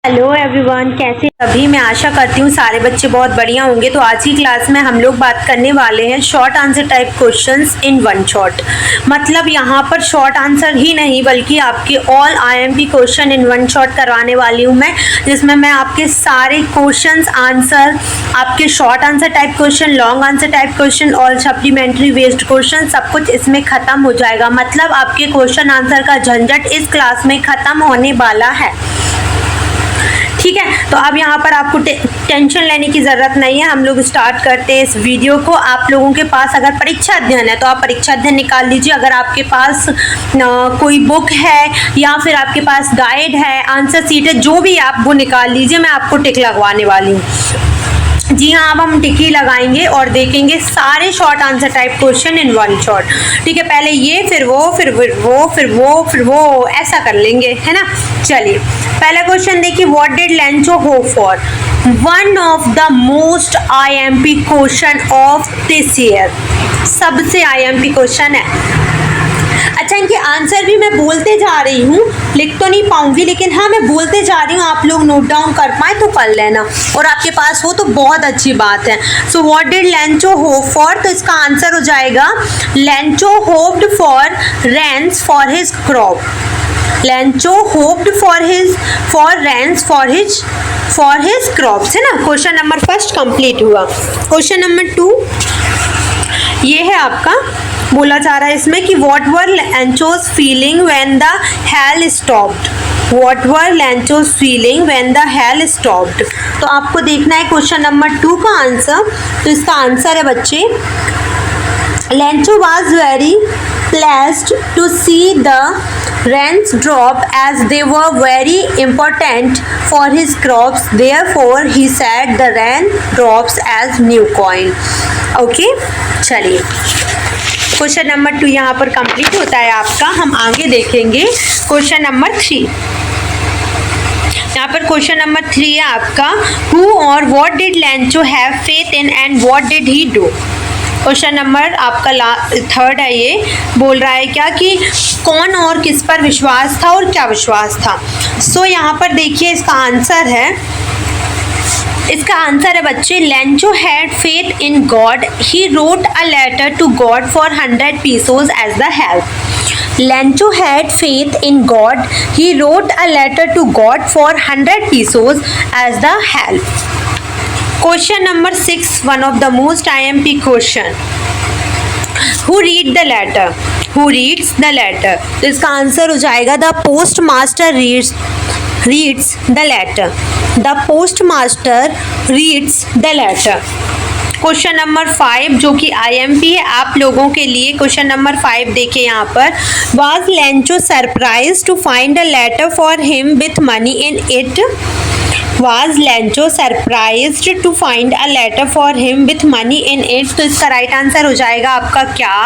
Hello everyone, कैसे सभी। मैं आशा करती हूँ सारे बच्चे बहुत बढ़िया होंगे। तो आज की क्लास में हम लोग बात करने वाले हैं short answer type questions in one shot. मतलब यहाँ पर शॉर्ट आंसर ही नहीं बल्कि आपके all IMP question in one shot करवाने वाली हूँ मैं, जिसमें मैं आपके सारे क्वेश्चंस आंसर, आपके short answer type question, long answer type question और सप्लीमेंट्री वेस्ट क्वेश्चन सब कुछ इसमें ख़त्म हो जाएगा। मतलब आपके क्वेश्चन आंसर का झंझट इस क्लास में ख़त्म होने वाला है। ठीक है, तो अब यहाँ पर आपको टेंशन लेने की ज़रूरत नहीं है। हम लोग स्टार्ट करते हैं इस वीडियो को। आप लोगों के पास अगर परीक्षा अध्ययन है तो आप परीक्षा अध्ययन निकाल लीजिए। अगर आपके पास कोई बुक है या फिर आपके पास गाइड है, आंसर शीट है, जो भी आप वो निकाल लीजिए। मैं आपको टिक लगवाने वाली हूँ। जी हाँ, अब हम टिक ही लगाएंगे और देखेंगे सारे short answer type question in one shot. ठीक है, पहले ये, फिर वो, फिर वो, फिर वो, फिर वो, ऐसा कर लेंगे, है ना। चलिए, पहला क्वेश्चन देखिए, what did Lencho hope for. One of the most IMP question of this year. सबसे आईएमपी क्वेश्चन है। अच्छा, इनके आंसर भी मैं बोलते जा रही हूँ, लिख तो नहीं पाऊंगी, लेकिन हाँ मैं बोलते जा रही हूँ। आप लोग नोट डाउन कर पाए तो कर लेना, और आपके पास हो तो बहुत अच्छी बात है। So what did Lencho hope for, तो इसका आंसर हो जाएगा Lencho hoped for Reigns for his crop. Lencho hoped for Reigns for his crops, है ना। क्वेश्चन नंबर फर्स्ट कंप्लीट हुआ। क्वेश्चन नंबर 2 ये है आपका, बोला जा रहा है इसमें कि what were Lencho's feeling when the hell stopped. What were Lencho's feeling when the hell stopped. तो आपको देखना है क्वेश्चन नंबर 2 का आंसर। तो इसका आंसर है बच्चे, Lencho was very pleased to see the rains drop as they were very important for his crops. Therefore, he said the rain drops as new coin. Okay, चलिए question number 2 यहाँ पर complete होता है आपका। हम आगे देखेंगे क्वेश्चन नंबर 3। यहाँ पर क्वेश्चन नंबर 3 है आपका, who और what did Lancho have faith in and what did he do। Question number आपका 3 है। ये बोल रहा है क्या कि कौन और किस पर विश्वास था और क्या विश्वास था। सो यहाँ पर देखिए इसका आंसर है, इसका आंसर है बच्चे, Lencho had faith in God. He wrote a letter to God for 100 pesos as the help. Lencho had faith in God. He wrote a letter to God for 100 pesos as the help. Question number 6, one of the most IMP question. Who read the letter? Who reads the letter? तो इसका answer हो जाएगा the postmaster reads the letter. The postmaster reads the letter. Question number 5 जो कि IMP है आप लोगों के लिए। क्वेश्चन नंबर 5 देखिए यहाँ पर, Was Lencho surprised to find a letter for him with money in it? Was Lencho surprised to find a letter for him with money in it? तो इसका राइट आंसर हो जाएगा आपका क्या,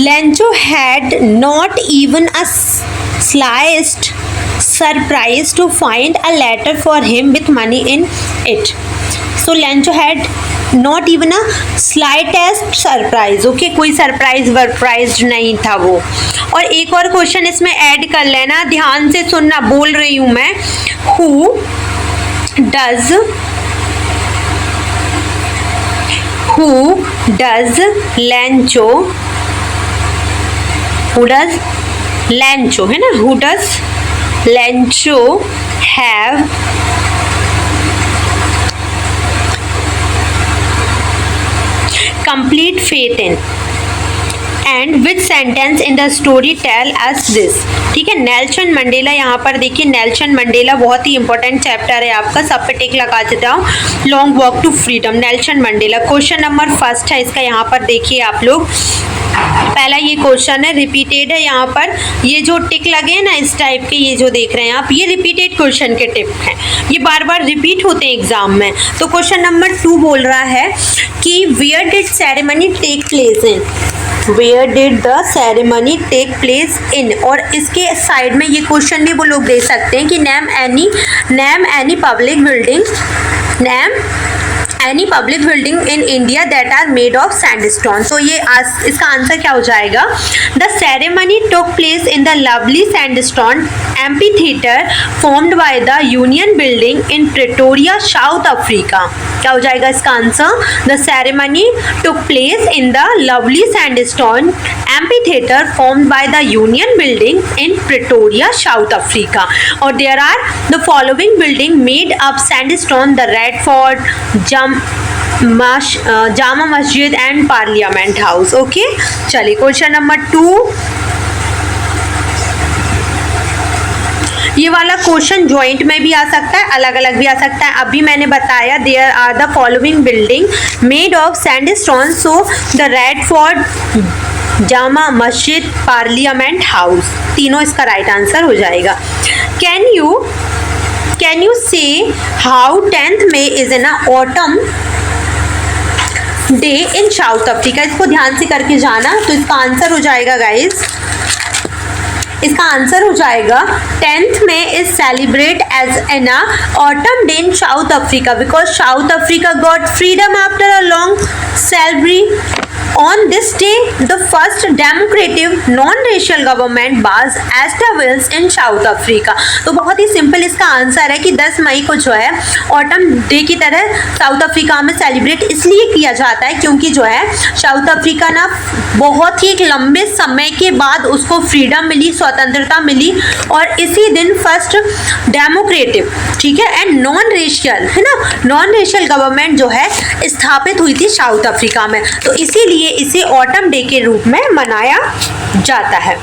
Lencho had not even a slightest surprise to find a letter for him with money in it. So Lencho had not even a slightest surprise. Okay, कोई surprise नहीं था वो। और एक और क्वेश्चन इसमें ऐड कर लेना, ध्यान से सुनना, बोल रही हूँ मैं। Who does Lencho है ना, who does Lencho have complete faith in and which sentence in the story tell us this। ठीक है, नेल्सन मंडेला। यहाँ पर देखिए नेल्सन मंडेला बहुत ही इंपॉर्टेंट चैप्टर है आपका, सब पे टिक लगा देता हूँ। Long walk to freedom, Nelson Mandela. Question number 1 है इसका। यहाँ पर देखिए आप लोग, पहला ये क्वेश्चन है, रिपीटेड है। यहाँ पर ये जो टिक लगे हैं ना इस टाइप के, ये जो देख रहे हैं आप, ये रिपीटेड क्वेश्चन के टिप हैं, ये बार बार रिपीट होते हैं एग्जाम में। तो क्वेश्चन नंबर 2 बोल रहा है कि where did ceremony take place in. Where did the ceremony take place in. और इसके साइड में ये क्वेश्चन भी वो लोग दे सकते हैं कि name any public building, name any public building in India that are made of sandstone. तो ये इसका आंसर क्या हो जाएगा? The ceremony took place in the lovely sandstone amphitheatre formed by the Union Building in Pretoria, South Africa. क्या हो जाएगा इसका answer? The ceremony took place in the lovely sandstone amphitheatre formed by the Union Building in Pretoria, South Africa. और there are the following building made up sandstone, the Red Fort, Jama मस्जिद and parliament house. Okay, चलिए question number 2। ये वाला question joint में भी आ सकता है, अलग अलग भी आ सकता है। अभी मैंने बताया there are the following building made of sandstone, so the Red Fort, Jama Masjid, Parliament House, तीनों इसका राइट आंसर हो जाएगा। Can you say how 10th May is in autumn day in South Africa? इसको ध्यान से करके जाना। तो इसका आंसर हो जाएगा गाइस, इसका आंसर हो जाएगा 10th May is celebrate as an autumn day in South Africa because South Africa got freedom after a long slavery. On this day, the first democratic non-racial government was established in South Africa. तो बहुत ही simple इसका answer है कि 10 मई को जो है autumn day की तरह साउथ अफ्रीका में सेलिब्रेट इसलिए किया जाता है क्योंकि जो है साउथ अफ्रीका ना बहुत ही एक लंबे समय के बाद उसको फ्रीडम मिली, स्वतंत्रता मिली, और इसी दिन फर्स्ट डेमोक्रेटिक, ठीक है, एंड नॉन रेशियल, है ना, नॉन रेशियल गवर्नमेंट जो है स्थापित हुई थी साउथ अफ्रीका में। तो इसीलिए इसे ऑटम डे के रूप में मनाया जाता है।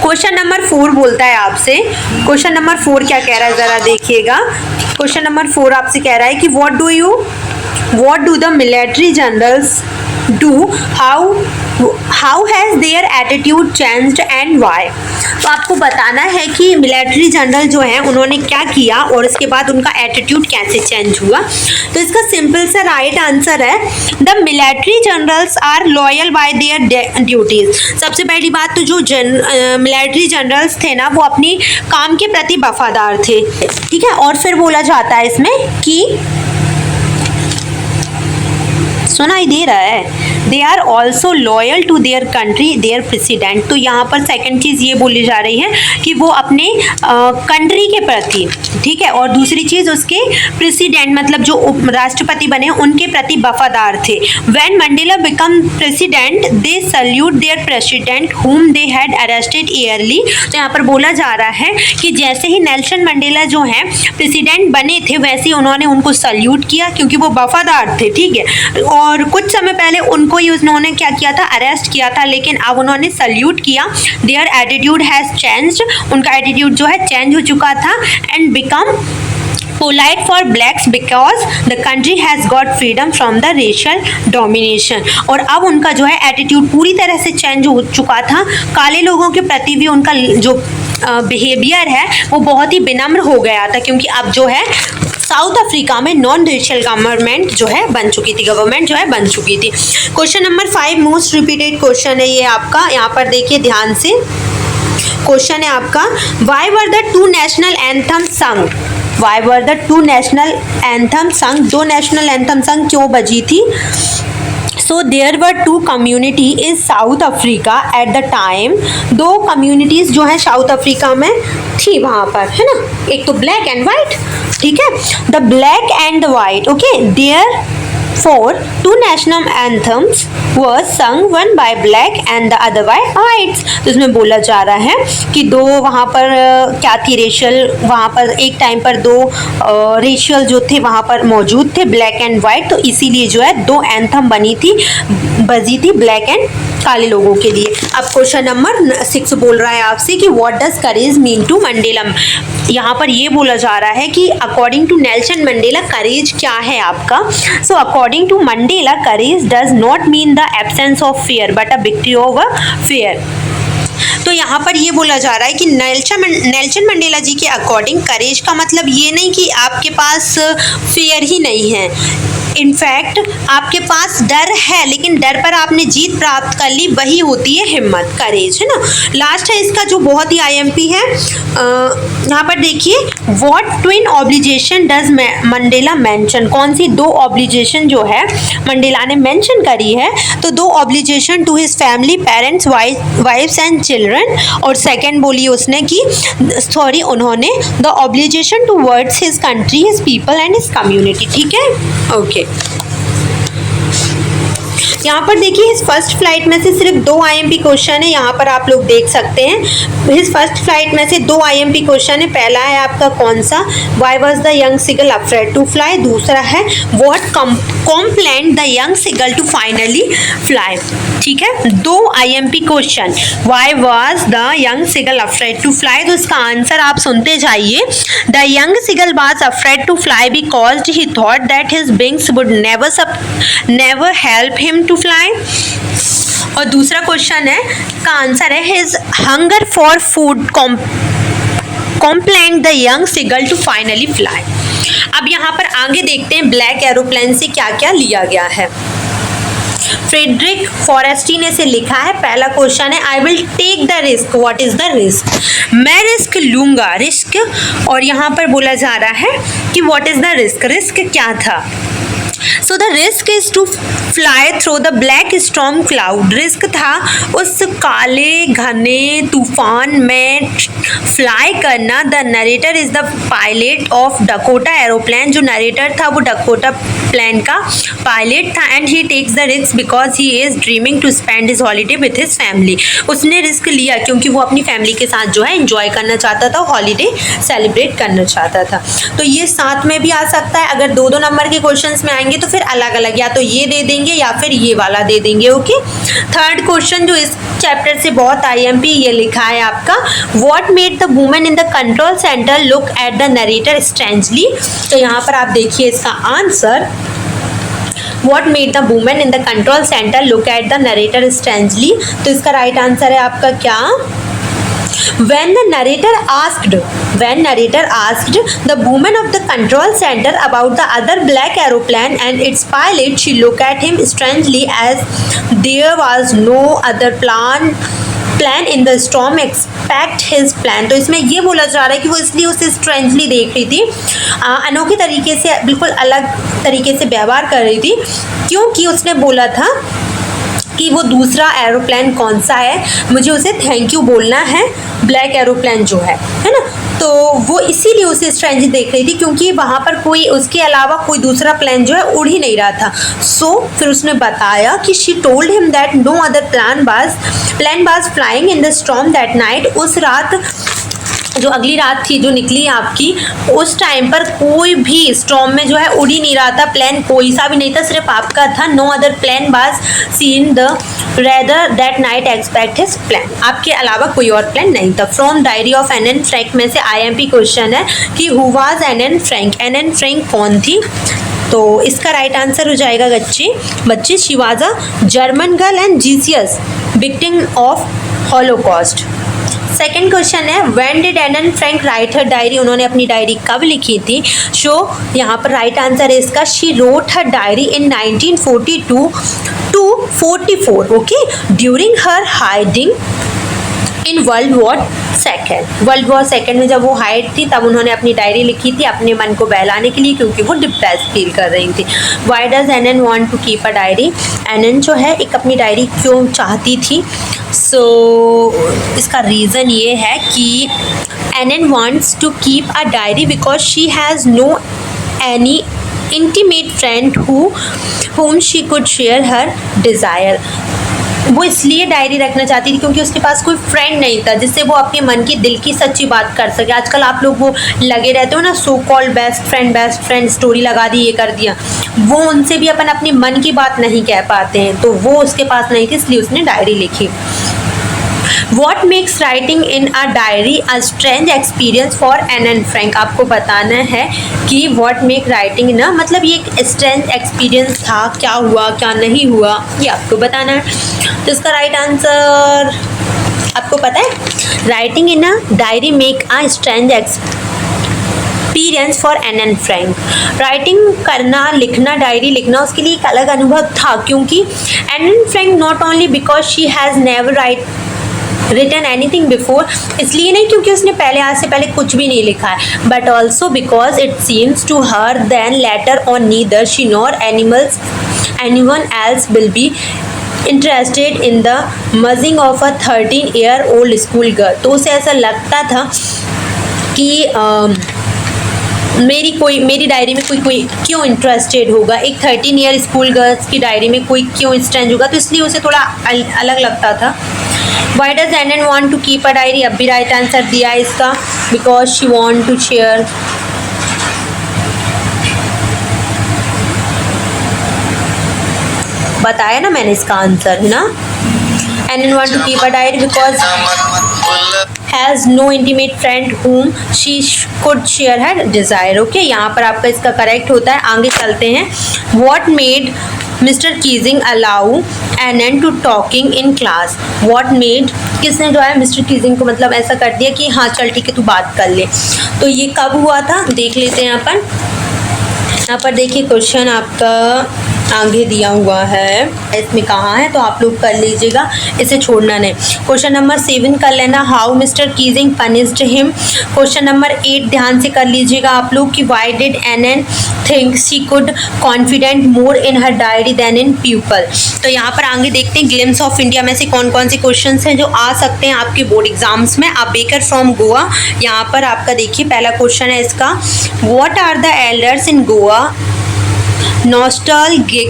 क्वेश्चन नंबर 4 बोलता है आपसे, क्वेश्चन नंबर 4 क्या कह रहा है जरा देखिएगा। क्वेश्चन नंबर 4 आपसे कह रहा है कि what do the military generals do, how has their attitude changed and why? तो आपको बताना है कि मिलिट्री जनरल जो है उन्होंने क्या किया और इसके बाद उनका एटीट्यूड कैसे चेंज हुआ। तो इसका सिंपल सा राइट आंसर है the military generals are loyal by their duties. सबसे पहली बात तो जो मिलिट्री जनरल्स थे ना वो अपनी काम के प्रति वफादार थे, ठीक है। और फिर बोला जाता है इसमें कि सुनाई दे रहा है they are also loyal to their country, their president. तो यहाँ पर सेकंड चीज़ ये बोली जा रही है कि वो अपने कंट्री के प्रति, ठीक है, और दूसरी चीज़ उसके प्रेसिडेंट मतलब जो राष्ट्रपति बने उनके प्रति वफादार थे। When Mandela become president they salute their president whom they had arrested yearly. तो यहाँ पर बोला जा रहा है कि जैसे ही नेल्सन मंडेला जो हैं प्रेसिडेंट बने थे वैसे ही उन्होंने उनको सल्यूट किया क्योंकि वो वफादार थे, ठीक है। और कुछ समय पहले उनको ही उन्होंने क्या किया था, अरेस्ट किया था, लेकिन अब उन्होंने सल्यूट किया। देयर एटीट्यूड हैज़ चेंज्ड, उनका एटीट्यूड जो है चेंज हो चुका था। And become polite for blacks because the country has got freedom from the racial domination. और अब उनका जो है एटीट्यूड पूरी तरह से चेंज हो चुका था, काले लोगों के प्रति भी उनका जो बिहेवियर है वो बहुत ही विनम्र हो गया था क्योंकि अब जो है साउथ अफ्रीका में नॉन रेशियल गवर्नमेंट जो है बन चुकी थी, गवर्नमेंट जो है बन चुकी थी। Question number 5 most repeated question है ये आपका, यहाँ पर देखिए ध्यान से। क्वेश्चन है आपका why were the two national anthem sung, why were the two national anthem sung, दो नेशनल एंथम संग क्यों बजी थी। So there were two community is South Africa at the time, दो कम्युनिटीज़ जो हैं साउथ अफ्रीका में थी वहाँ पर, है ना, एक तो ब्लैक एंड वाइट, ठीक है, the black and the white, okay. Therefore two national anthems were sung, one by black and the other by whites. तो इसमें बोला जा रहा है कि दो वहाँ पर क्या थी, रेशियल, वहाँ पर एक टाइम पर दो रेशियल जो थे वहाँ पर मौजूद थे, ब्लैक एंड वाइट, तो इसीलिए जो है दो एंथम बजी थी ब्लैक एंड काले लोगों के लिए। अब क्वेश्चन नंबर 6 बोल रहा है आपसे कि what does courage mean to Mandela. यहाँ पर ये बोला जा रहा है कि according to Nelson Mandela courage क्या है आपका। So according to Mandela courage does not mean the absence of fear but a victory over fear. तो यहाँ पर ये बोला जा रहा है कि नेल्सन मंडेला जी के अकॉर्डिंग करेज का मतलब ये नहीं कि आपके पास फियर ही नहीं है, इनफैक्ट आपके पास डर है लेकिन डर पर आपने जीत प्राप्त कर ली, वही होती है हिम्मत, करेज, है ना। लास्ट है इसका जो बहुत ही आईएमपी है, यहाँ पर देखिए, what twin obligation does Mandela mention, कौन सी दो ऑब्लिगेशन जो है मंडेला ने मेंशन करी है। तो दो obligation to his family, parents, wife's and children, और सेकेंड बोली उसने कि सॉरी उन्होंने the obligation towards his country, his people and his community. ठीक है, ओके। यहाँ पर देखिए हिज फर्स्ट फ्लाइट में से सिर्फ 2 आईएमपी क्वेश्चन है, यहाँ पर आप लोग देख सकते हैं। हिज फर्स्ट फ्लाइट में से 2 आईएमपी क्वेश्चन है। पहला है आपका कौन सा, why was the young seagull afraid to fly. दूसरा है what compelled the young seagull to finally fly. ठीक है, 2 IMP question, why was the young seagull afraid to fly, तो इसका आंसर आप सुनते जाइए। The young seagull was afraid to fly because he thought that his wings would never help him to fly. और दूसरा question है का answer है his hunger for food compelled the young seagull to finally fly. अब यहाँ पर आगे देखते हैं ब्लैक एरोप्लेन से क्या क्या लिया गया है। फ्रेडरिक फॉरेस्टी ने से लिखा है, पहला क्वेश्चन है I will take the risk, what is the risk, मैं रिस्क लूंगा, रिस्क, और यहाँ पर बोला जा रहा है कि what is the risk, risk क्या था। So the risk is to fly through the black storm cloud, risk था उस काले घने तूफान में फ्लाई करना। The narrator is the pilot of Dakota aeroplane, जो नरेटर था वो डकोटा प्लेन का पायलट था। And he takes the risk because he is dreaming to spend his holiday with his family, उसने रिस्क लिया क्योंकि वो अपनी फैमिली के साथ जो है एंजॉय करना चाहता था, हॉलीडे सेलिब्रेट करना चाहता था। तो ये साथ में भी आ सकता है, अगर 2-2 नंबर के क्वेश्चंस में आएंगे तो फिर अलग अलग, या तो ये दे देंगे या फिर ये वाला दे देंगे। ओके, थर्ड क्वेश्चन जो इस चैप्टर से बहुत आईएमपी, ये लिखा है आपका, what made the woman in the control centre look at the narrator strangely. तो यहाँ पर आप देखिए इसका answer, What made the woman in the control center look at the narrator strangely? तो इसका राइट आंसर है आपका क्या, when narrator asked the woman of the control center about the other black aeroplane and its pilot, she looked at him strangely as there was no other plan in the storm expect his plan. तो इसमें ये बोला जा रहा है कि वो इसलिए उसे स्ट्रेंजली देख रही थी, अनोखे तरीके से, बिल्कुल अलग तरीके से व्यवहार कर रही थी, क्योंकि उसने बोला था कि वो दूसरा एरोप्लेन कौन सा है, मुझे उसे थैंक यू बोलना है, ब्लैक एरोप्लेन जो है ना। तो वो इसीलिए उसे स्ट्रेंज देख रही थी क्योंकि वहाँ पर कोई उसके अलावा कोई दूसरा प्लेन जो है उड़ ही नहीं रहा था। सो फिर उसने बताया कि she told him that no other plane was flying in the storm that night. उस रात जो अगली रात थी जो निकली आपकी, उस टाइम पर कोई भी स्टॉर्म में जो है उड़ ही नहीं रहा था, प्लेन कोई सा भी नहीं था, सिर्फ आपका था। No other plane was seen the rather that night expect his plane, आपके अलावा कोई और प्लेन नहीं था। From diary of Anne Frank में से आईएमपी क्वेश्चन है कि who was Anne Frank, Anne Frank कौन थी। तो इसका राइट आंसर हो जाएगा बच्चे she was a German girl and Jewish victim of Holocaust. Second question है when did Anne Frank write her diary, उन्होंने अपनी डायरी कब लिखी थी। सो यहाँ पर राइट आंसर है इसका she wrote her diary in 1942 to 44, okay, during her hiding in world war second में जब वो हाइड थी तब उन्होंने अपनी डायरी लिखी थी अपने मन को बहलाने के लिए, क्योंकि वो डिप्रेस फील कर रही थी। Why does Anne want to keep a diary, Anne जो है एक अपनी डायरी क्यों चाहती थी। सो इसका रीज़न ये है कि Anne wants to keep a diary because she has no any intimate friend whom she could share her desire। वो इसलिए डायरी रखना चाहती थी क्योंकि उसके पास कोई फ्रेंड नहीं था जिससे वो अपने मन की दिल की सच्ची बात कर सके। आजकल आप लोग वो लगे रहते हो ना, so called best friend story लगा दी, ये कर दिया, वो उनसे भी अपन अपने मन की बात नहीं कह पाते हैं, तो वो उसके पास नहीं थी इसलिए उसने डायरी लिखी। What makes writing in a diary a strange experience for Anne Frank? आपको बताना है कि what make writing ना मतलब ये एक strange experience था, क्या हुआ क्या नहीं हुआ ये आपको बताना है। तो इसका राइट आंसर आपको पता है, writing in a diary make a strange experience for Anne Frank. Writing करना, लिखना, डायरी लिखना उसके लिए एक अलग अनुभव था, क्योंकि Anne Frank not only because she has never written anything before, इसलिए नहीं क्योंकि उसने पहले आज से पहले कुछ भी नहीं लिखा है, but also because it seems to her then later on neither she nor anyone else will be interested in the musing of a 13-year-old school girl. तो उसे ऐसा लगता था कि मेरी डायरी में कोई क्यों इंटरेस्टेड होगा, एक 13 ईयर स्कूल गर्ल्स की डायरी में कोई क्यों इंटरेस्ट होगा, तो इसलिए उसे थोड़ा अलग लगता था। Why does Anne want to keep a diary, अब भी राइट आंसर दिया है इसका, because she want to share. बताया ना मैंने इसका आंसर, है ना। Anne want to keep a diary because has no intimate friend whom she could share her desire। Okay, यहाँ पर आपका इसका करेक्ट होता है। आगे चलते हैं। What made Mr Keesing allow Anne to talking in class. What made, किसने जो है मिस्टर कीजिंग को मतलब ऐसा कर दिया कि हाँ चल ठीक है तू बात कर ले। तो ये कब हुआ था देख लेते हैं अपन। यहाँ पर देखिए क्वेश्चन आपका आगे दिया हुआ है, इसमें कहाँ है तो आप लोग कर लीजिएगा, इसे छोड़ना नहीं। क्वेश्चन नंबर 7 कर लेना, how Mr Keesing punished him. Question number 8 ध्यान से कर लीजिएगा आप लोग कि why did Anne think she could confident more in her diary than in people. तो यहाँ पर आगे देखते हैं ग्लिम्स ऑफ इंडिया में से कौन कौन से क्वेश्चन हैं जो आ सकते हैं आपके बोर्ड एग्जाम्स में। आप बेकर फ्रॉम गोवा, यहाँ पर आपका देखिए पहला क्वेश्चन है इसका, what are the elders in Goa nostalgic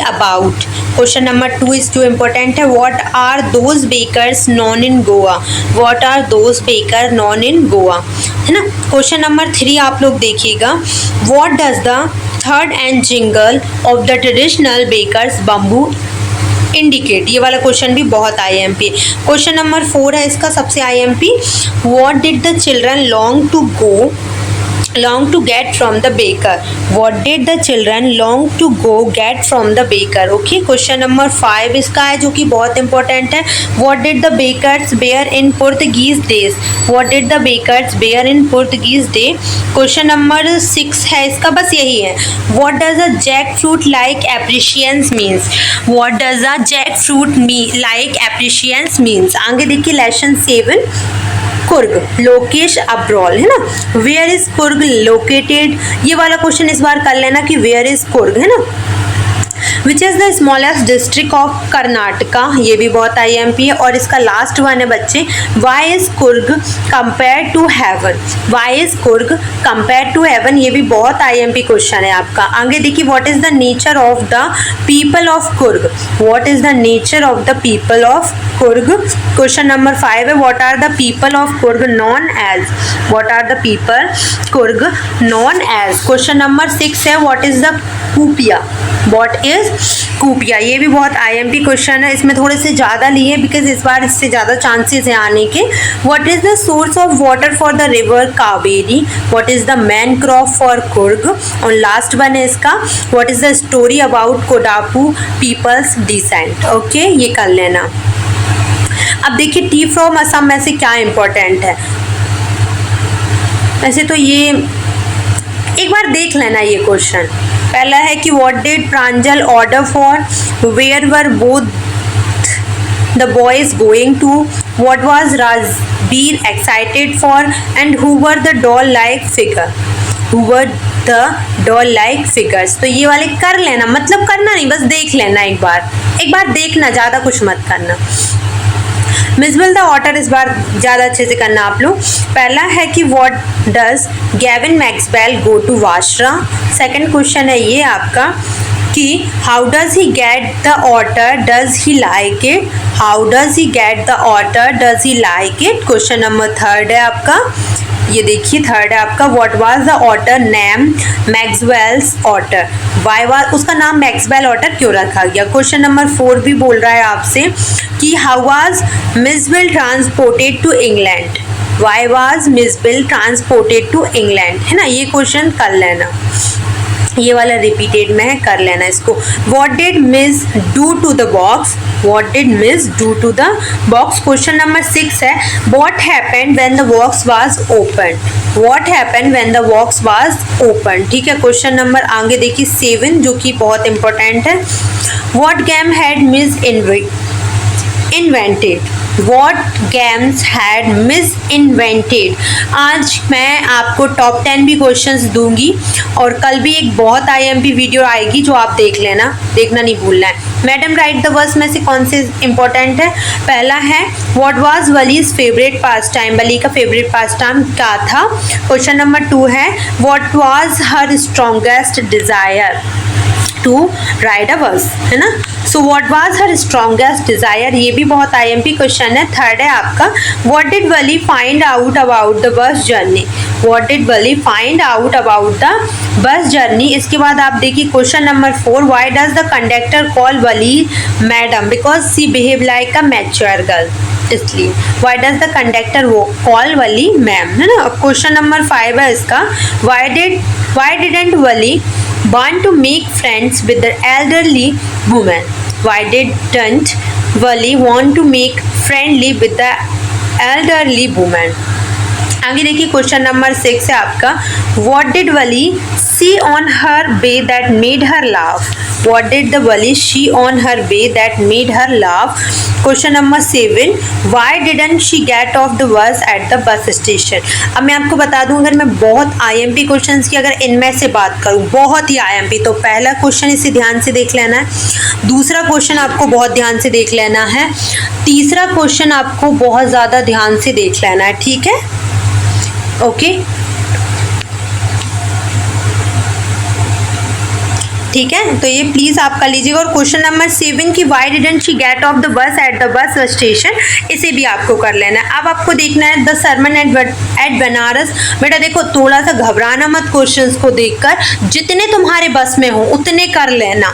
about। Question number 2 is too important है, what are those bakers known in Goa, what are those baker known in Goa, है ना। क्वेश्चन नंबर 3 आप लोग देखिएगा, what does the third and jingle of the traditional bakers bamboo indicate। ये वाला question भी बहुत IMP। क्वेश्चन नंबर 4 है इसका सबसे IMP, what did the children long to get from the baker, what did the children long to go get from the baker। Okay, question number 5 इसका है जो कि बहुत इंपॉर्टेंट है, what did the bakers bear in Portuguese days, what did the bakers bear in Portuguese day। Question number 6 है इसका, बस यही है, what does a jackfruit like appreciance means, what does a jackfruit like appreciance means। आगे देखिए lesson 7 Coorg Lokesh Abrol, है ना। Where is Coorg located, ये वाला क्वेश्चन इस बार कर लेना कि वेयर इज कुर्ग, है ना। Which is the smallest district of Karnataka, ये भी बहुत IMP है। और इसका लास्ट वन है बच्चे, why is Coorg compare to heaven, why is Coorg compare to heaven, ये भी बहुत IMP क्वेश्चन है आपका। आगे देखिए, what is the nature of the people of Coorg, what is the nature of the people of Coorg. Question number 5 है, what are the people of Coorg known as, what are the people Coorg known as. Question number 6 है, what is the कूपिया, what is कूपिया, ये भी बहुत IMP question है। इसमें थोड़े से ज़्यादा लिए बिकॉज इस बार इससे ज़्यादा चांसेस हैं आने के। What is the source of water for the river Kaveri, what is the main crop for Coorg. और लास्ट वन है इसका, what is the story about Kodagu people's descent. Okay, ये कर लेना। अब देखिए टी फ्रॉम असम में से क्या इंपॉर्टेंट है, वैसे तो ये एक बार देख लेना ये क्वेश्चन। पहला है कि what did Pranjal order for, where were both the boys going to, what was Rajbir excited for, and who were the doll like figure, who were the doll like figures. तो ये वाले कर लेना, मतलब करना नहीं, बस देख लेना एक बार देखना, ज़्यादा कुछ मत करना। मिसबल द ऑटर इस बार ज़्यादा अच्छे से करना आप लोग। पहला है कि what does Gavin Maxwell go to Basra. Second question है ये आपका कि how does he get the otter, does he like it, how does he get the otter, does he like it. Question number 3 है आपका, ये देखिए 3 है आपका, what was the otter name Maxwell's otter, why was उसका नाम Maxwell otter क्यों रखा गया। क्वेश्चन नंबर 4 भी बोल रहा है आपसे कि how was Mijbil transported to England, why was Mijbil transported to England, है ना। ये क्वेश्चन कर लेना। ये वाला रिपीटेड में है, कर लेना इसको। What did miss do to the box, what did miss do to the box. Question number 6 है what happened when the box was open, what happened when the box was open. ठीक है, question number आगे देखिए 7 जो कि बहुत important है। What game had miss invented, What games had misinvented। आज मैं आपको टॉप 10 भी क्वेश्चंस दूंगी और कल भी एक बहुत IMP वीडियो आएगी जो आप देख लेना, देखना नहीं भूलना है। मैडम राइट द वर्स में से कौन से इंपॉर्टेंट है। पहला है what was Valli's favourite pastime, Valli का फेवरेट पास टाइम क्या था। क्वेश्चन नंबर 2 है what was her strongest desire to ride a bus, है ना। So what was her strongest desire, ये भी बहुत IMP क्वेश्चन है। थर्ड है आपका what did Valli find out about the bus journey, what did Valli find out about the bus journey. इसके बाद आप देखिए question number 4 why does the conductor call Valli madam, because she behave like a mature girl, इसलिए why does the conductor वो call वली ma'am, है ना। Question number 5 है इसका why didn't Wali want to make friends with the elderly woman, why didn't Wali want to make friendly with the elderly woman। आगे देखिए question number 6 है आपका what did Valli see on her way that made her laugh, what did the Valli she on her way that made her laugh. Question number 7 why didn't she get off the bus at the bus station. अब मैं आपको बता दूं अगर मैं बहुत IMP questions की अगर इनमें से बात करूं बहुत ही IMP, तो पहला क्वेश्चन इसे ध्यान से देख लेना है, दूसरा क्वेश्चन आपको बहुत ध्यान से देख लेना है, तीसरा क्वेश्चन आपको बहुत ज़्यादा ध्यान से देख लेना है। ठीक है, ओके ठीक है, तो ये प्लीज़ आप कर लीजिएगा। और क्वेश्चन नंबर 7 की Y didn't she get off the bus at the bus station, इसे भी आपको कर लेना है। अब आपको देखना है द सरमन एट बनारस। बेटा देखो थोड़ा सा घबराना मत क्वेश्चंस को देखकर, जितने तुम्हारे बस में हो उतने कर लेना,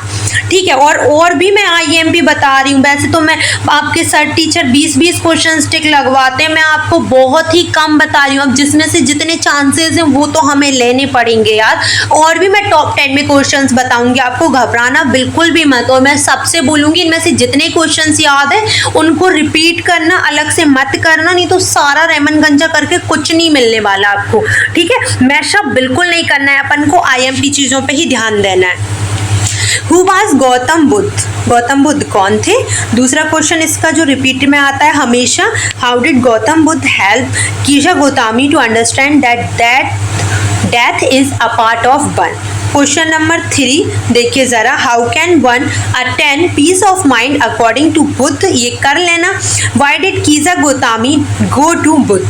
ठीक है। और भी मैं IMP बता रही हूँ, वैसे तो मैं आपके सर टीचर 20-20 क्वेश्चन टिक लगवाते हैं, मैं आपको बहुत ही कम बता रही हूँ। अब जिसमें से जितने चांसेस हैं वो तो हमें लेने पड़ेंगे यार। और भी मैं टॉप 10 में क्वेश्चंस बताऊंगी, आपको घबराना बिल्कुल भी मत। और मैं सबसे बोलूंगी इनमें से जितने क्वेश्चंस याद है उनको रिपीट करना, अलग से मत करना, नहीं तो सारा रेमनगंजा करके कुछ नहीं मिलने वाला आपको, ठीक है। मैशअप बिल्कुल नहीं करना है, अपन को IMP चीजों पे ही ध्यान देना है। Who was गौतम बुद्ध, गौतम बुद्ध कौन थे। दूसरा क्वेश्चन इसका जो रिपीट में आता है हमेशा, how did Gautam Buddha help Kisa Gotami to understand that death is a part of birth. Question number 3 देखिए ज़रा, how can one attain peace of mind according to Buddha, ये कर लेना। Why did कीजा Gotami go to Buddha,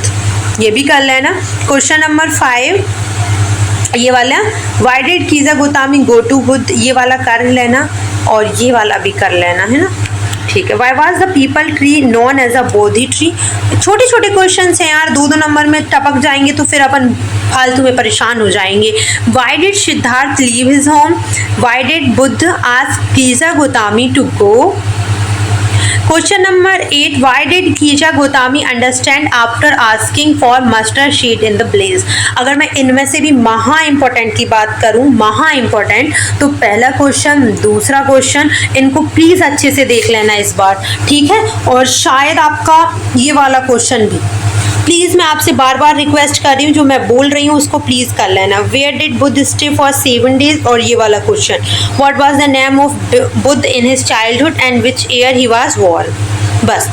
ये भी कर लेना। क्वेश्चन नंबर 5 ये वाला why did कीजा Gotami go to Buddha, ये वाला कर लेना और ये वाला भी कर लेना, है ना, ठीक है। Why was the peepal tree known as a Bodhi tree. छोटे छोटे क्वेश्चन हैं यार, 2-2 नंबर में टपक जाएंगे तो फिर अपन फालतू में परेशान हो जाएंगे। Why did Siddhartha leave his home, why did Buddha ask Kisa Gotami to go. Question number 8 why did कीजा Gotami understand after asking for mustard seed in the blaze. अगर मैं इनमें से भी महा इंपॉर्टेंट की बात करूं, महा इंपॉर्टेंट, तो पहला क्वेश्चन दूसरा क्वेश्चन इनको प्लीज़ अच्छे से देख लेना इस बार, ठीक है। और शायद आपका ये वाला क्वेश्चन भी, प्लीज़ मैं आपसे बार बार रिक्वेस्ट कर रही हूँ, जो मैं बोल रही हूँ उसको प्लीज़ कर लेना। Where did Buddha stay for 7 days, और ये वाला question, what was the name of Buddha in his childhood and which year he was born. बस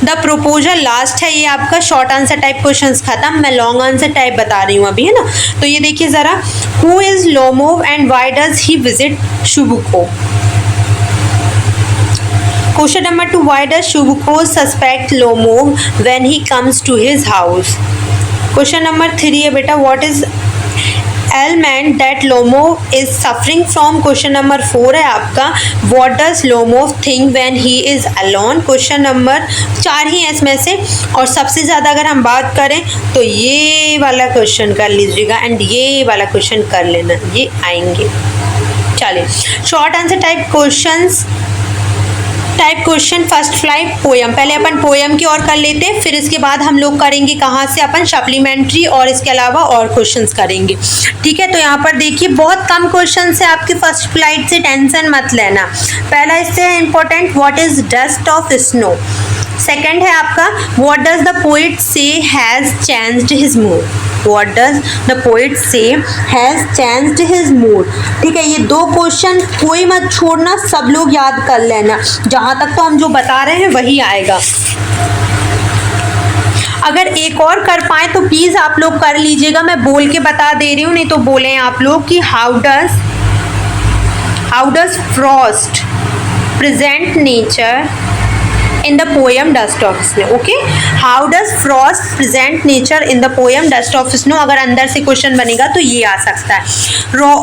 द प्रोपोजल लास्ट है, ये आपका शॉर्ट आंसर टाइप क्वेश्चंस खत्म। मैं लॉन्ग आंसर टाइप बता रही हूँ अभी, है ना। तो ये देखिए ज़रा, who is Lomov and why does he visit Chubukov. Question number 2 why does Shubko suspect Lomov when he comes to his house। Question number 3 है बेटा, what is ailment that Lomov is suffering from। Question number 4 है आपका, what does Lomov think when he is alone। Question number 4 ही है इसमें से, और सबसे ज़्यादा अगर हम बात करें तो ये वाला क्वेश्चन कर लीजिएगा एंड ये वाला क्वेश्चन कर लेना, ये आएंगे। चलिए short answer type questions type question first flight poem. पहले अपन पोयम की ओर कर लेते हैं, फिर इसके बाद हम लोग करेंगे कहाँ से अपन सप्लीमेंट्री और इसके अलावा और क्वेश्चंस करेंगे। ठीक है, तो यहाँ पर देखिए बहुत कम क्वेश्चन है आपके फर्स्ट फ्लाइट से, टेंशन मत लेना। पहला इससे है important, what is dust of snow. Second है आपका व्हाट डज द पोइट से has changed his mood. What does the poet से हैज चेंज्ड हिज मूड। ठीक है, ये दो क्वेश्चन कोई मत छोड़ना, सब लोग याद कर लेना। जहां तक तो हम जो बता रहे हैं वही आएगा। अगर एक और कर पाए तो प्लीज आप लोग कर लीजिएगा, मैं बोल के बता दे रही हूँ, नहीं तो बोले आप लोग कि how does Frost present nature in the poem Dust of Snow. Okay, how does frost present nature in the poem Dust of Snow। अगर अंदर से क्वेश्चन बनेगा तो ये आ सकता है।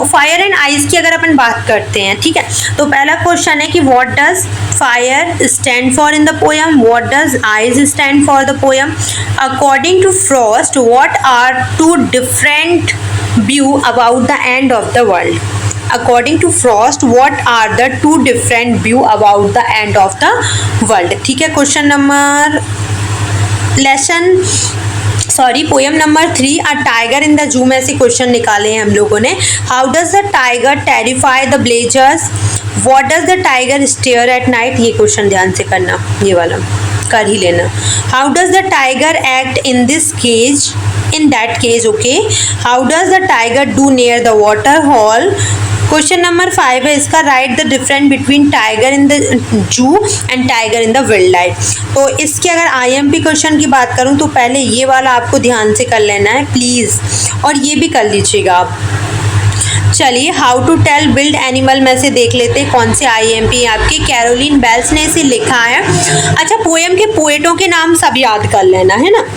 फायर एंड आइस की अगर अपन बात करते हैं, ठीक है, तो पहला क्वेश्चन है कि what does fire stand for in the poem, what does ice stand for the poem. According to Frost what are two different view about the end of the world. According to Frost, what are the two different view about the end of the world। ठीक है, question number poem number 3 a tiger in the zoo में से question निकाले हैं हम लोगों ने। How does the tiger terrify the blazers, what does the tiger stare at night. ये क्वेश्चन ध्यान से करना, ये वाला कर ही लेना। How does the tiger act in this cage, in that case। okay, how does the tiger do near the water hole। Question number 5 है इसका, right the difference between tiger in the जू and tiger in the wild life. तो इसके अगर IMP question की बात करूं तो पहले ये वाला आपको ध्यान से कर लेना है प्लीज़, और ये भी कर लीजिएगा आप। चलिए, how to tell build animal में से देख लेते हैं कौन से आईएमपी आपके। कैरोलिन बेल्स ने इसे लिखा है। अच्छा, पोएम के पोएटों के नाम सब याद कर लेना है ना।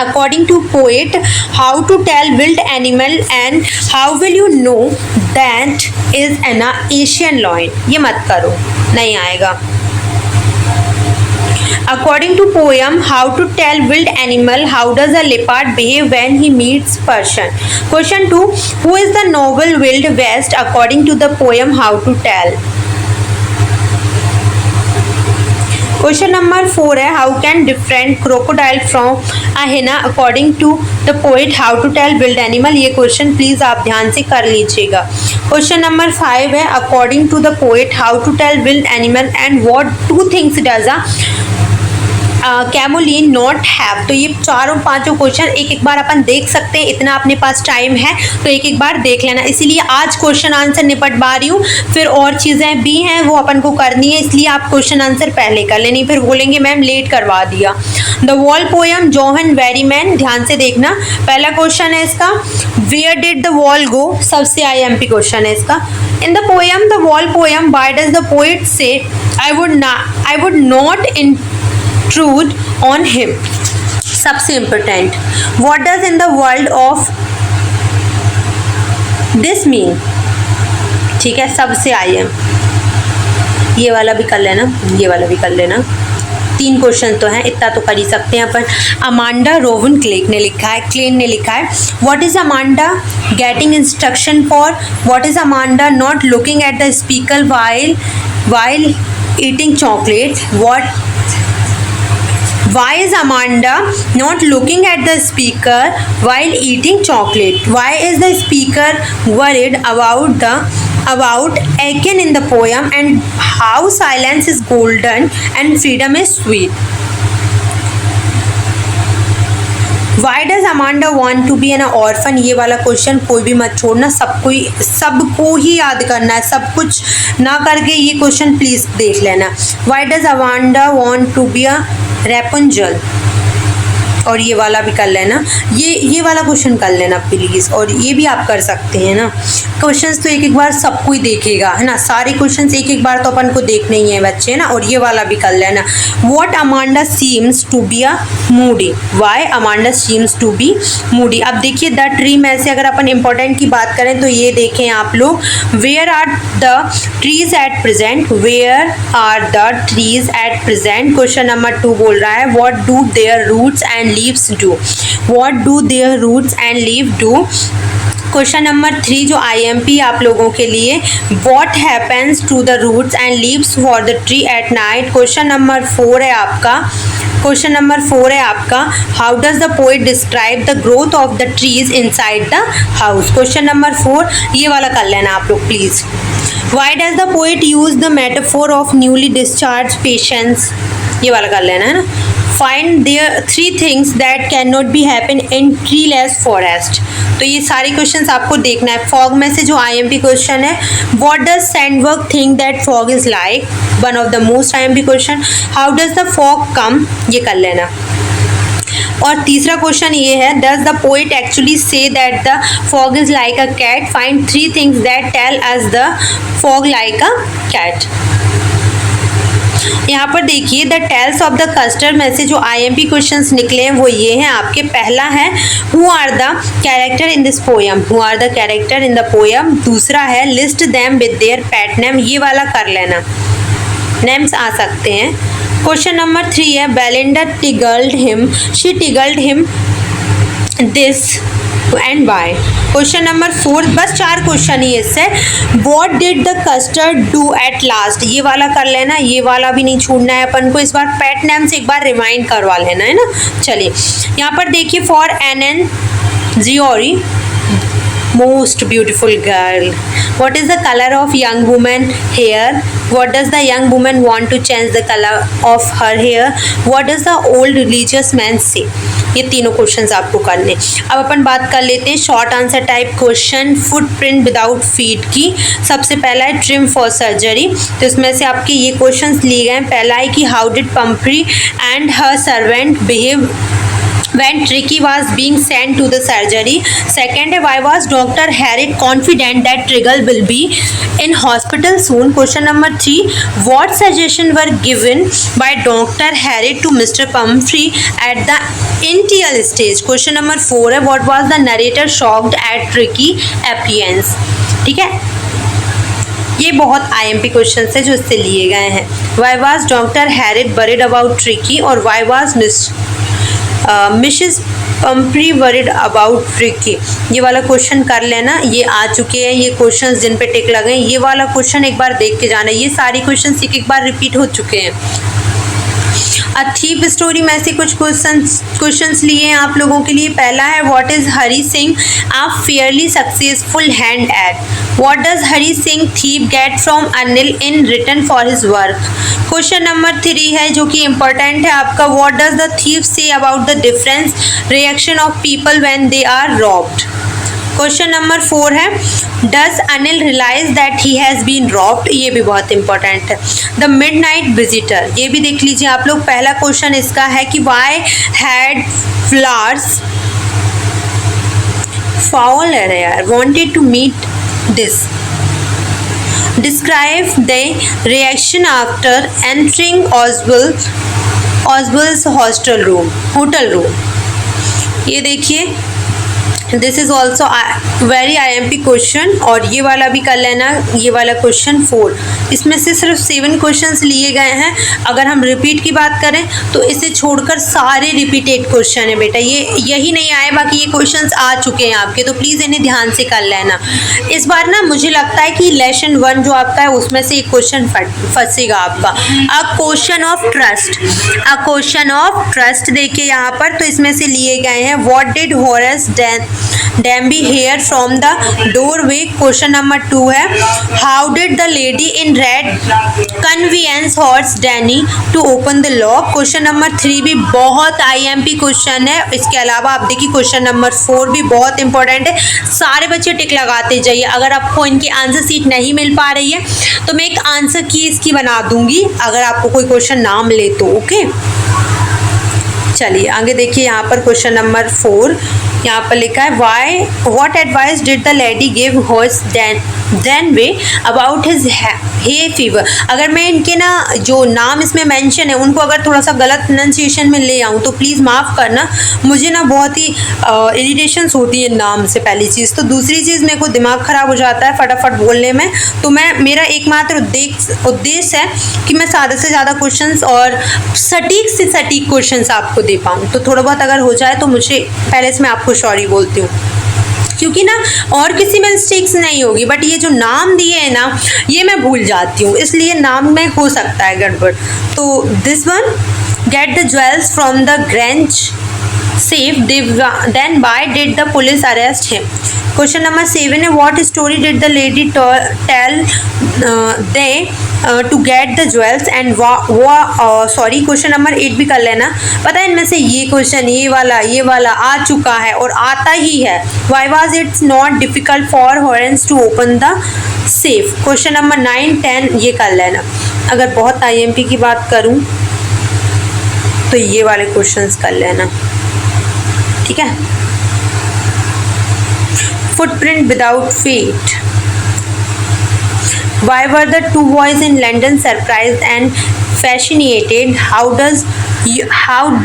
According to poet, how to tell wild animal and how will you know that is an Asian lion। ये मत करो, नहीं आएगा। According to poem, how to tell wild animal, how does a leopard behave when he meets person। Question 2, who is the novel Wild West according to the poem how to tell। Question number 4 है, how can different crocodile from a hyena according to the poet how to tell wild animal. ये question please आप ध्यान से कर लीजिएगा। Question number 5 है, according to the poet how to tell wild animal and what two things does a chameleon not have. तो ये चारों पांचों क्वेश्चन एक एक बार अपन देख सकते हैं, इतना अपने पास टाइम है तो एक एक बार देख लेना। इसीलिए आज क्वेश्चन आंसर निपटवा रही हूँ, फिर और चीज़ें भी हैं वो अपन को करनी है, इसलिए आप क्वेश्चन आंसर पहले कर लेनी, फिर बोलेंगे मैम लेट करवा दिया। The ball poem John Berryman, ध्यान से देखना। पहला क्वेश्चन है इसका, where did the ball go, सबसे आईएमपी क्वेश्चन है इसका। In the poem the ball poem why does the poet say I would not intrude on him। सबसे important, what does in the world of this mean। ठीक है, सबसे IM, ये वाला भी कर लेना, ये वाला भी कर लेना। 3 क्वेश्चन तो हैं, इतना तो कर ही सकते हैं अपन। अमांडा रोवन क्लेन ने लिखा है what is Amanda getting instruction for, what is Amanda not looking at the speaker while eating chocolate, why is Amanda not looking at the speaker while eating chocolate, why is the speaker worried about Aiken in the poem, and how silence is golden and freedom is sweet। Why does Amanda want to be an orphan। ये वाला question कोई भी मत छोड़ना, सबको ही याद करना है, सब कुछ ना करके ये क्वेश्चन प्लीज देख लेना। Why does Amanda want to be a Rapunzel, और ये वाला भी कर लेना, ये वाला क्वेश्चन कर लेना प्लीज़, और ये भी आप कर सकते हैं ना। क्वेश्चंस तो एक एक बार सबको ही देखेगा है ना, सारे क्वेश्चंस एक एक बार तो अपन को देखने ही है बच्चे ना, और ये वाला भी कर लेना। What Amanda seems to be a moody, why Amanda seems to be moody. अब देखिए द ट्री में से अगर अपन इम्पोर्टेंट की बात करें तो ये देखें आप लोग, where are the trees at present, where are the trees at present. Question number 2 बोल रहा है what do their roots and leaves do, what do their roots and leaves do। Question number 3 जो IMP आप लोगों के लिए, what happens to the roots and leaves for the tree at night. Question number 4 है आपका how does the poet describe the growth of the trees inside the house. Question number 4 ये वाला कर लेना आप लोग please. Why does the poet use the metaphor of newly discharge patients, ये वाला कर लेना है ना। Find their 3 things that can not be happen in treeless forest. तो ये सारे क्वेश्चंस आपको देखना है। फॉग में से जो IMP क्वेश्चन है, what does Sandburg think that fog is like, one of the most IMP question. How does the fog come, ये कर लेना। और तीसरा क्वेश्चन ये है, does the poet actually say that the fog is like a cat, find 3 things that tell us the fog like a cat. यहाँ पर देखिए the tales of the custard में से जो IMP क्वेश्चंस निकले हैं वो ये हैं आपके। पहला है who are the character in this poem, who are the character in the poem. दूसरा है list them with their pet name, ये वाला कर लेना, नेम्स आ सकते हैं। क्वेश्चन नंबर 3 है Belinda tickled him, she tickled him this and why. Question number 4, बस 4 क्वेश्चन ही इससे। What did the custard do at last, ये वाला कर लेना, ये वाला भी नहीं छोड़ना है अपन को। इस बार पेट नेम से एक बार रिमाइंड करवा लेना है ना। चलिए यहाँ पर देखिए, for NN Ziori most beautiful girl, what is the color of young woman hair, what does the young woman want to change the color of her hair, what does the old religious man say। ये तीनों questions आपको करने। अब अपन बात कर लेते हैं short answer type question footprint without feet की। सबसे पहला है ट्रिम फॉर सर्जरी, तो इसमें से आपके ये क्वेश्चंस लिए गए हैं। पहला है कि how did Pomfrey and her servant behave when Tricky was being sent to the surgery। Second है why was Dr. Harriet confident that Triggle will be in hospital soon। Question number 3, what suggestion were given by Dr. Harriet to Mr. Pumphrey at the initial stage। Question number 4 है what was the narrator shocked at Tricky appearance। ठीक है, ये बहुत IMP question है जो इससे लिए गए हैं। Why was Dr. Harriet worried about Tricky और why was Mrs Pomfrey worried about tricky, ये वाला क्वेश्चन कर लेना। ये आ चुके हैं ये क्वेश्चंस जिन पे टिक लगे, ये वाला क्वेश्चन एक बार देख के जाना। ये सारी क्वेश्चंस एक बार रिपीट हो चुके हैं। अ थीप स्टोरी में से कुछ क्वेश्चंस लिए हैं आप लोगों के लिए। पहला है what is Hari Singh a fairly successful hand at, what does Hari Singh thief get from Anil in return for his work. Question number 3 है जो कि इम्पोर्टेंट है आपका, what does the thief say about the difference reaction of people when they are robbed. Question number 4 है does Anil realise that he has been robbed, ये भी बहुत important है। द मिडनाइट विजिटर, ये भी देख लीजिए आप लोग। पहला क्वेश्चन इसका है कि why had flowers foul air wanted to meet this. Describe the reaction after entering Ausable's hotel room. ये देखिए this is also very IMP question, और ये वाला भी कर लेना, ये वाला क्वेश्चन 4। इसमें से सिर्फ 7 क्वेश्चंस लिए गए हैं। अगर हम रिपीट की बात करें तो इसे छोड़कर सारे रिपीटेड क्वेश्चन है बेटा, ये यही नहीं आए, बाकी ये क्वेश्चंस आ चुके हैं आपके, तो प्लीज़ इन्हें ध्यान से कर लेना। इस बार ना मुझे लगता है कि लेसन 1 जो आपका है उसमें से एक क्वेश्चन फंसेगा आपका। अ क्वेश्चन ऑफ ट्रस्ट देखिए यहाँ पर, तो इसमें से लिए गए हैं what did Horace Danby hear from the doorway। Question number 2 है how did the lady in red convince Horace Danby to open the lock. Question number 3 भी बहुत IMP क्वेश्चन है। इसके अलावा आप देखिए क्वेश्चन नंबर 4 भी बहुत इंपॉर्टेंट है। सारे बच्चे टिक लगाते जाइए। अगर आपको इनकी आंसर शीट नहीं मिल पा रही है तो मैं एक आंसर की इसकी बना दूंगी अगर आपको कोई क्वेश्चन ना मिले तो, ओके। चलिए आगे देखिए यहाँ पर क्वेश्चन नंबर 4 यहाँ पर लिखा है what advice did the lady give horse Danby about his hay fever. अगर मैं इनके ना जो नाम इसमें मेंशन है उनको अगर थोड़ा सा गलत प्रोनाउंसिएशन में ले आऊँ तो प्लीज़ माफ़ करना, मुझे ना बहुत ही इरिटेशंस होती है नाम से, पहली चीज़। तो दूसरी चीज़ मेरे को दिमाग ख़राब हो जाता है फटाफट बोलने में, तो मेरा एकमात्र उद्देश्य है कि मैं ज़्यादा से ज़्यादा क्वेश्चंस और सटीक से सटीक क्वेश्चंस आपको दे पाऊँ। तो थोड़ा बहुत अगर हो जाए तो मुझे पहले से मैं आपको सॉरी बोलती हूँ। क्योंकि ना और किसी में मिस्टेक्स नहीं होगी, बट ये जो नाम दिए हैं ना ये मैं भूल जाती हूँ, इसलिए नाम में हो सकता है गड़बड़। तो this one, get the jewels from the Grange safe, then why did the police arrest him? Question number 7 है, what story did the lady tell they to get the jewels and sorry, question number 8 भी कर लेना। पता है इनमें से ये question ये वाला आ चुका है और आता ही है। why was it not difficult for Horrence to open the safe? Question number 9, 10 ये कर लेना। अगर बहुत IMP की बात करूँ तो ये वाले क्वेश्चंस कर लेना, ठीक है। Footprint without fate. Why were the two boys in London surprised and fascinated? How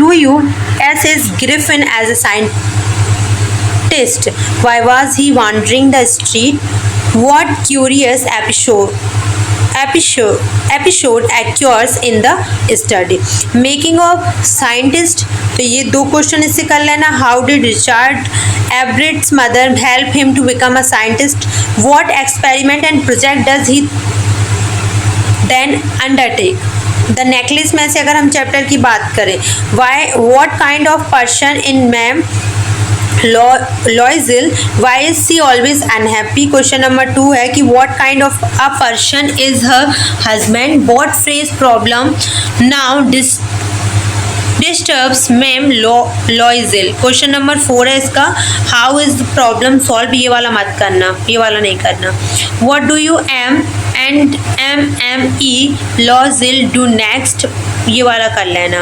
do you assess Griffin as a scientist? Why was he wandering the street? What curious episode occurs in the study? Making of scientist, तो ये दो question इससे कर लेना। How did Richard Ebright's mother help him to become a scientist? What experiment and project does he then undertake? The necklace में से अगर हम चैप्टर की बात करें, what kind of person in ma'am Loisel, why is she always unhappy? Question number 2 है कि what kind of a person is her husband? What phrase problem now disturbs ma'am Loisel? Question number 4 है इसका, how is the problem solved? ये वाला मत करना, ये वाला नहीं करना। What do you and MME Loisel do next? ये वाला कर लेना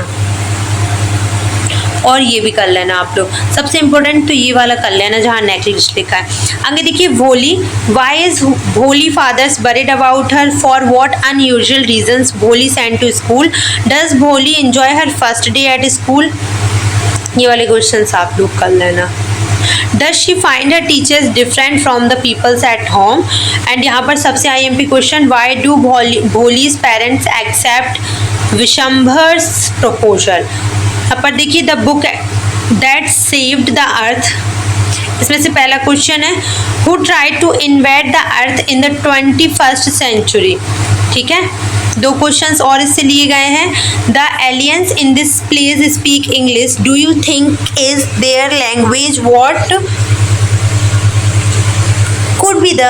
और ये भी कर लेना आप लोग। सबसे इम्पोर्टेंट तो ये वाला कर लेना जहाँ नेकलेस लिखा है। आगे देखिए, Bholi, why is Bholi father's worried about her? For what unusual reasons Bholi sent to school? Does Bholi enjoy her first day at school? ये वाले क्वेश्चन आप लोग कर लेना। Does she find her teachers different from the peoples at home? And यहाँ पर सबसे IMP question, why do Bholi's parents accept Bishamber's proposal? अब पर देखिए, the book that saved the earth, इसमें से पहला क्वेश्चन है, who tried to invade the earth in the 21st century? ठीक है, दो क्वेश्चंस और इससे लिए गए हैं। The aliens in this place speak English, do you think is their language what could be the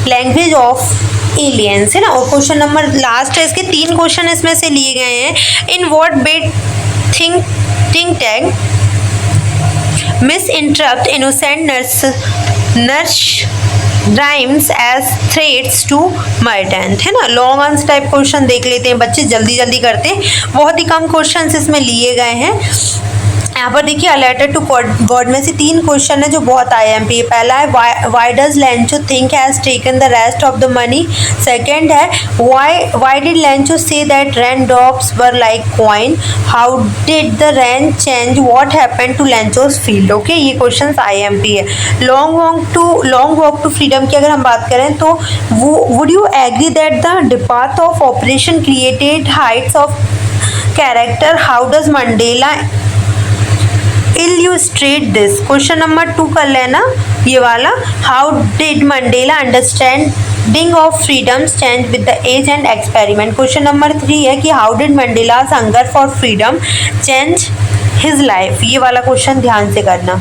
language of aliens, है ना। और क्वेश्चन नंबर लास्ट है, इसके 3 क्वेश्चन इसमें से लिए गए हैं। In what bet think tag misinterpret innocent nurse rhymes as threats to murder, है ना। लॉन्ग आंसर टाइप क्वेश्चन देख लेते हैं, बच्चे जल्दी जल्दी करते हैं, बहुत ही कम क्वेश्चन इसमें लिए गए हैं। यहाँ पर देखिए, अ लेटर टू गॉड में से 3 क्वेश्चन है जो बहुत IMP है। पहला है, why does Lencho think has taken the rest of the money? Second है, why did Lencho say that rain drops were like coin? How did the rain change? What happened to Lencho's field? Okay, ये question IMP है। Long walk to freedom की अगर हम बात करें तो would you agree that the depth of oppression created heights of character? How does Mandela illustrate this? Question number 2 कर लेना ये वाला, how did Mandela understanding of freedom change with the age and experiment? Question number 3 है कि how did Mandela's hunger for freedom change his life? ये वाला question ध्यान से करना।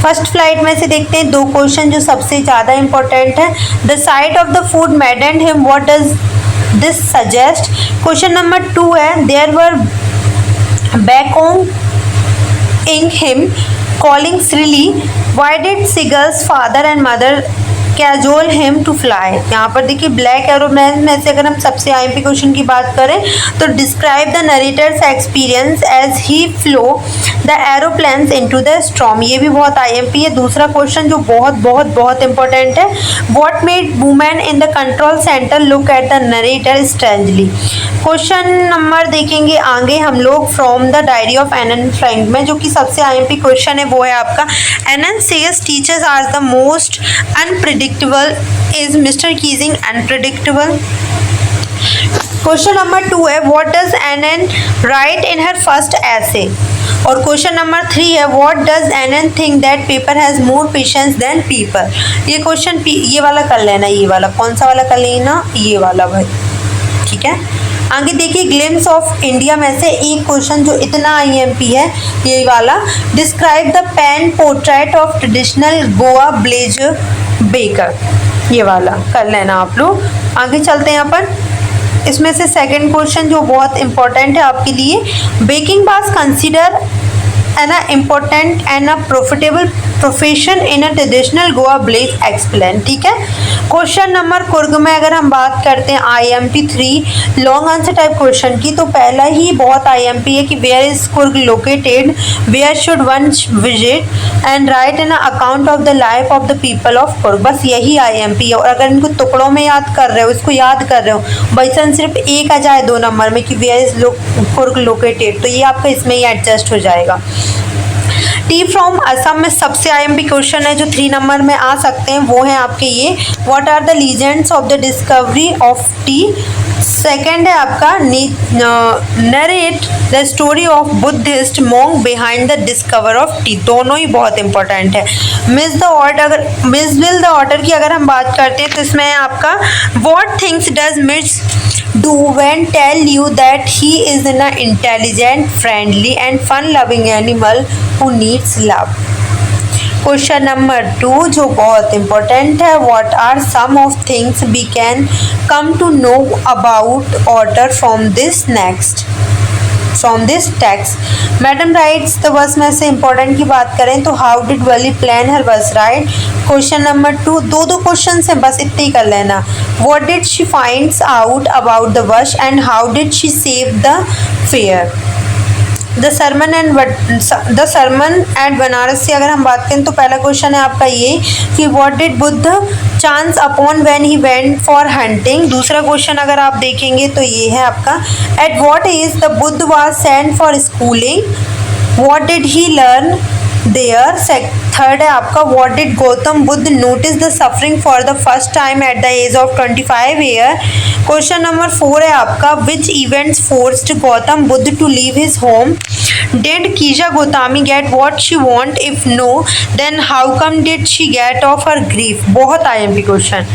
फर्स्ट फ्लाइट में से देखते हैं 2 क्वेश्चन जो सबसे ज़्यादा इंपॉर्टेंट है। The sight of the food maddened him, what does this suggest? Question number 2 है, there were beckoning him, calling shrilly. Why did Seagull's father and mother cajole him to fly? यहाँ पर देखिए, black aeroplane में से अगर हम सबसे IMP question की बात करें तो describe the narrator's experience as he flew the aeroplanes into the storm. ये भी बहुत IMP है। दूसरा क्वेश्चन जो बहुत बहुत बहुत इंपॉर्टेंट है, what made women in the control centre look at the narrator strangely? Question number देखेंगे आगे हम लोग from the diary of Anne Frank में, जो कि सबसे IMP क्वेश्चन है, वो है आपका, Anne says teachers are the most unpredictable, is Mr Keesing unpredictable? Question number 2 है, what does Anne write in her first essay? और क्वेश्चन नंबर 3 है what does Anne think that paper has more patience than people. ये question ये वाला कर लेना, ये वाला कौन सा वाला कर लेना, ये वाला भाई, ठीक है। आगे देखिए ग्लिम्स ऑफ इंडिया में से एक क्वेश्चन जो इतना IMP है, ये वाला describe the pen portrait of traditional Goa village baker, ये वाला कर लेना आप लोग। आगे चलते हैं अपन, इसमें से सेकंड क्वेश्चन जो बहुत इंपॉर्टेंट है आपके लिए, baking was consider an important and a profitable profession in a traditional Goa village explain, ठीक है। क्वेश्चन नंबर कुर्ग में अगर हम बात करते हैं IMP 3 long answer type question की, तो पहला ही बहुत IMP है कि where is Coorg located, where should one visit and write in account of the life of the people of Coorg, बस यही IMP है। और अगर इनको टुकड़ों में याद कर रहे हो, इसको याद कर रहे हो, बाईचांस सिर्फ एक आ जाए 2 नंबर में कि वेयर इज कुर्ग लोकेटेड, तो ये आपका इसमें ही एडजस्ट हो जाएगा। टी फ्रॉम असम में सबसे IMP क्वेश्चन है जो 3 नंबर में आ सकते हैं, वो है आपके ये what are the legends of the discovery of tea. Second है आपका narrate the story of Buddhist monk behind the discover of tea, दोनों ही बहुत इंपॉर्टेंट है। मिस द ऑर्डर, अगर मिस विल द ऑर्डर की अगर हम बात करते हैं तो इसमें है आपका what things does miss do when tell you that he is an intelligent, friendly and fun-loving animal who needs love। Question number 2 जो बहुत इंपॉर्टेंट है, what are some of things we can come to know about otter from this text। Madam rights the bus में से important की बात करें तो how did Wali plan हर बस राइड। क्वेश्चन नंबर 2 दो क्वेश्चन है, बस इतने ही कर लेना। What did she finds out about the bus and how did she save the fare. The sermon at Benares से अगर हम बात करें तो पहला क्वेश्चन है आपका ये कि what did Buddha chance upon when he went for hunting. दूसरा क्वेश्चन अगर आप देखेंगे तो ये है आपका at what age the Buddha was sent for schooling, what did he learn there. Third है आपका what did Gautam Buddha notice the suffering for the first time at the age of 25 year. Question number 4 है आपका which events forced Gautam Buddha to leave his home. Did कीजा Gotami get what she want, if no then how come did she get off her grief. बहुत IMP question,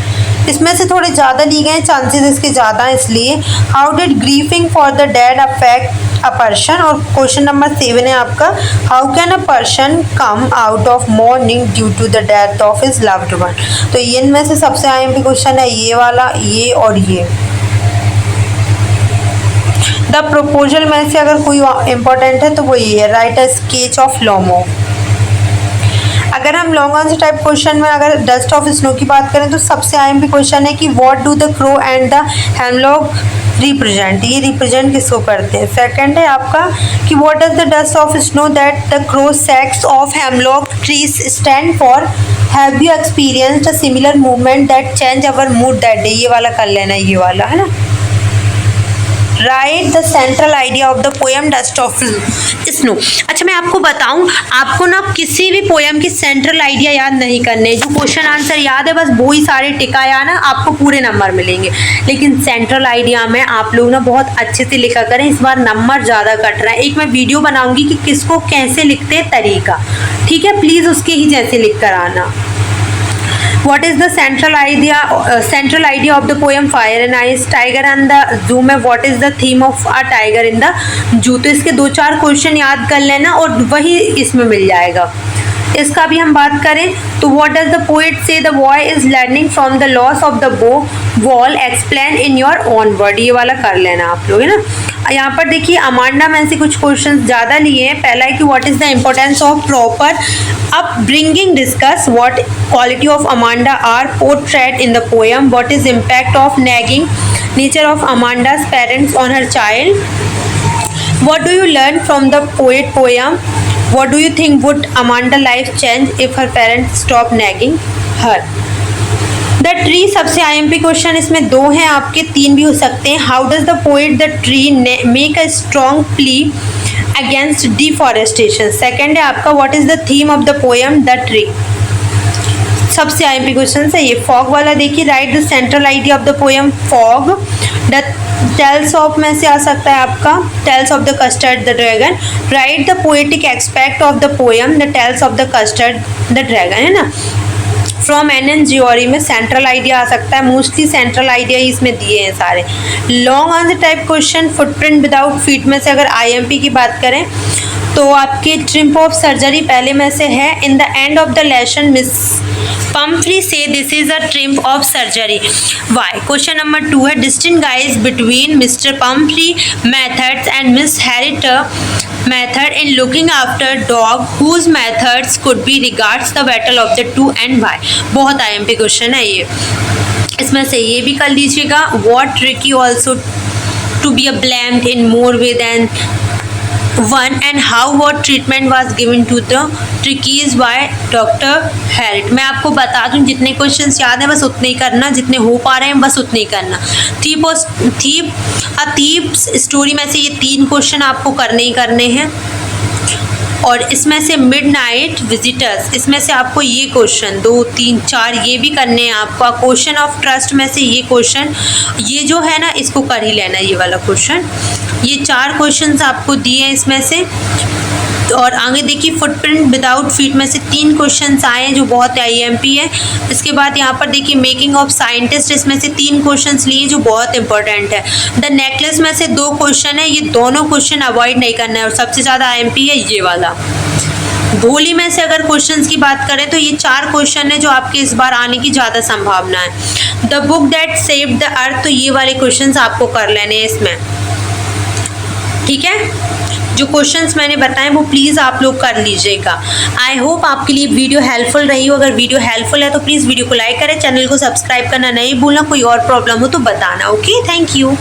इसमें से थोड़े ज़्यादा लिए गए, chances इसके ज़्यादा हैं इसलिए। How did grieving for the dead affect a person. और क्वेश्चन नंबर 7 है आपका how can a person come out of mourning due to the death of his loved one. तो इनमें से सबसे IMP क्वेश्चन है ये वाला, ये और ये। द प्रपोजल में से अगर कोई इंपॉर्टेंट है तो वो ये है राइट अ स्केच ऑफ लोमो। अगर हम लॉन्ग आंसर टाइप क्वेश्चन में अगर डस्ट ऑफ स्नो की बात करें तो सबसे IMP क्वेश्चन है कि what do the crow and the hemlock represent, ये रिप्रेजेंट किसको करते हैं। सेकंड है आपका कि what does the dust of snow that the crow shakes of hemlock trees stand for, have you experienced a similar movement that change our mood that day. ये वाला कर लेना, ये वाला है ना। Write the central idea of the poem dust of snow. अच्छा मैं आपको बताऊं, आपको ना किसी भी पोएम की सेंट्रल आइडिया याद नहीं करने, जो क्वेश्चन आंसर याद है बस वो ही सारे टिकाया ना, आपको पूरे नंबर मिलेंगे। लेकिन सेंट्रल आइडिया में आप लोग ना बहुत अच्छे से लिखा करें, इस बार नंबर ज़्यादा कट रहा है। एक मैं वीडियो बनाऊंगी कि किसको कैसे लिखते तरीका, ठीक है, प्लीज़ उसके ही जैसे लिख कर आना। What is the central idea of the poem Fire and Ice? Tiger and the Zoo में what is the theme of a tiger in the zoo? तो इसके 2-4 क्वेश्चन याद कर लेना और वही इसमें मिल जाएगा। इसका भी हम बात करें तो what does the poet say the boy is learning from the loss of the bow wall, explain in your own word। ये वाला कर लेना आप लोग, है ना। यहाँ पर देखिए अमांडा में से कुछ क्वेश्चन ज़्यादा लिए हैं। पहला है कि what is the importance of proper upbringing, discuss what quality of Amanda are portrayed in the poem, what is impact of nagging, nature of Amanda's parents on her child, what do you learn from the poet poem, what do you think would Amanda life change if her parents stop nagging her. The tree सबसे IMP question, इसमें 2 हैं आपके, 3 भी हो सकते हैं। How does the poet the tree make a strong plea against deforestation. Second है आपका what is the theme of the poem the tree. सबसे IMP क्वेश्चन है ये। फॉग वाला देखिए write the central idea of the poem fog. The tales of में से आ सकता है आपका tales of the custard the dragon. Write the poetic aspect of the poem the tales of the custard the dragon, है ना। From N jury में central idea आ सकता है, मोस्टली सेंट्रल आइडिया ही इसमें दिए हैं सारे। Long answer type question footprint without feet में से अगर आईएमपी की बात करें तो आपकी ट्रिम्प ऑफ सर्जरी पहले में से है। In the end of the lesson miss Pumphrey say this is a triumph of surgery. Why? Question number 2 है distinct guys between Mr. Pumphrey methods and Miss Harriet method in looking after dog whose methods could be regards the better of the two and why. बहुत IMP question है ये, इसमें से ये भी कर लीजिएगा। What tricky also to be blamed in more way than one and how what treatment was given to the trickies by Dr. Harriet। मैं आपको बता दूं जितने क्वेश्चंस याद हैं बस उतने ही करना, जितने हो पा रहे हैं बस उतने ही करना। थीप्स स्टोरी में से ये 3 क्वेश्चन आपको करने ही करने हैं और इसमें से मिडनाइट विजिटर्स इसमें से आपको ये क्वेश्चन 2 3 4 ये भी करने हैं आपको। क्वेश्चन ऑफ ट्रस्ट में से ये क्वेश्चन ये जो है ना इसको कर ही लेना, ये वाला क्वेश्चन। ये 4 क्वेश्चंस आपको दिए हैं इसमें से। और आगे देखिए फुटप्रिंट विदाउट फीट में से 3 क्वेश्चंस आए हैं जो बहुत आईएमपी है। इसके बाद यहाँ पर देखिए मेकिंग ऑफ साइंटिस्ट इसमें से 3 क्वेश्चंस लिए जो बहुत इंपॉर्टेंट है। द नेकलेस में से 2 क्वेश्चन है, ये दोनों क्वेश्चन अवॉइड नहीं करना है और सबसे ज़्यादा आईएमपी है ये वाला। भोली में से अगर क्वेश्चंस की बात करें तो ये 4 क्वेश्चन है जो आपके इस बार आने की ज़्यादा संभावना है। The book that saved the अर्थ, तो ये वाले क्वेश्चंस आपको कर लेने हैं इसमें, ठीक है। जो क्वेश्चंस मैंने बताए वो प्लीज़ आप लोग कर लीजिएगा। आई होप आपके लिए वीडियो हेल्पफुल रही हो। अगर वीडियो हेल्पफुल है तो प्लीज़ वीडियो को लाइक करें, चैनल को सब्सक्राइब करना नहीं भूलना। कोई और प्रॉब्लम हो तो बताना। Okay, thank you.